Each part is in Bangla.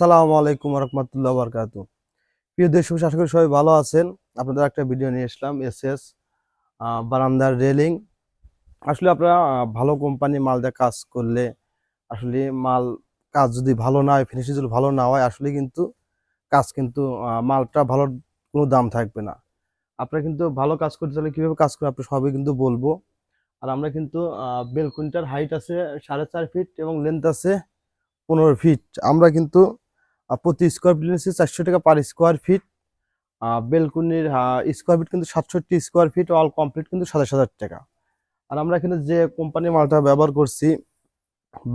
আসসালামু আলাইকুম রহমতুল্লাহ বারকাতু। প্রিয় দেশবাসী, আশা করি সবাই ভালো আছেন। আপনাদের একটা ভিডিও নিয়ে আসলাম, এসএস বারান্দার রেলিং। আসলে আপনারা ভালো কোম্পানি মাল দিয়ে কাজ করলে আসলে কাজ যদি ভালো না হয়, ফিনিশিং যদি ভালো না হয়, আসলে কিন্তু কাজ কিন্তু মালটা ভালো কোনো দাম থাকবে না। আপনারা কিন্তু ভালো কাজ করতে চাইলে কিভাবে কাজ করে আপনি সবই কিন্তু বলবো। আর আমরা কিন্তু বেলকুনিটার হাইট আছে 4.5 ফিট এবং লেন্থ আছে 15 ফিট। আমরা কিন্তু প্রতি স্কোয়ার ফিট নিচ্ছি 400 টাকা পার স্কোয়ার ফিট। বেলকুনির স্কোয়ার ফিট কিন্তু 67 স্কোয়ার ফিট, অল কমপ্লিট কিন্তু 27,000 টাকা। আর আমরা এখানে যে কোম্পানির মালটা ব্যবহার করছি,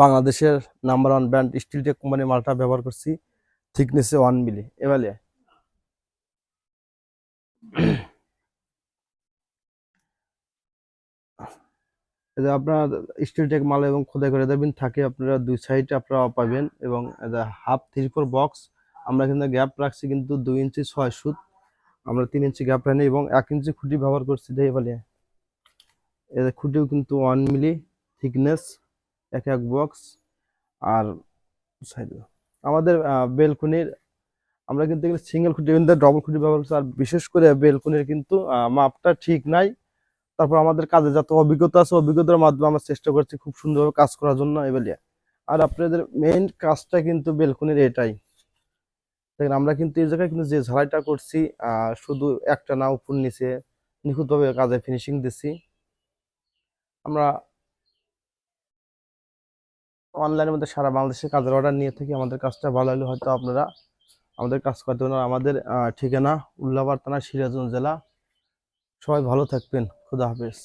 বাংলাদেশের নাম্বার ওয়ান ব্র্যান্ড স্টিলটেক কোম্পানির মালটা ব্যবহার করছি, থিকনেসে 1 মিলি এবারে। এই যে আপনার স্টিলটেক মাল এবং খোদাই করে দেবেন থাকে, আপনারা দুই সাইডে আপনারা পাবেন। এবং হাফ 3/4 বক্স আমরা কিন্তু গ্যাপ রাখছি কিন্তু 2 ইঞ্চি 6 সুত। আমরা 3 ইঞ্চি গ্যাপ রাখি এবং 1 ইঞ্চি খুঁটি ব্যবহার করছি এবারে। এর খুঁটিও কিন্তু 1 মিলি থিকনেস, এক এক বক্স। আর সাইডে আমাদের বেলকুনির আমরা কিন্তু এখানে সিঙ্গেল খুঁটি কিন্তু ডবল খুঁটি ব্যবহার করছি। আর বিশেষ করে বেলকুনির কিন্তু মাপটা ঠিক নাই। তারপর আমাদের কাজে যত অভিজ্ঞতা আছে, অভিজ্ঞতার মাধ্যমে আমরা চেষ্টা করছি খুব সুন্দরভাবে কাজ করার জন্য এবারে। আর আপনাদের মেইন কাজটা কিন্তু বেলকুনির এটাই দেখেন। আমরা কিন্তু এই জায়গায় কিন্তু যে ঝালাইটা করছি, শুধু একটা না, উপর নিচে নিখুঁতভাবে কাজে ফিনিশিং দিচ্ছি। আমরা অনলাইনের মধ্যে সারা বাংলাদেশে কাজের অর্ডার নিয়ে থাকি। আমাদের কাজটা ভালো হলে হয়তো আপনারা আমাদের কাজ করতে পারেন। আমাদের ঠিকানা উল্লাপাড়া থানা, সিরাজগঞ্জ জেলা। সবাই ভালো থাকবেন। খুদা হাফেজ।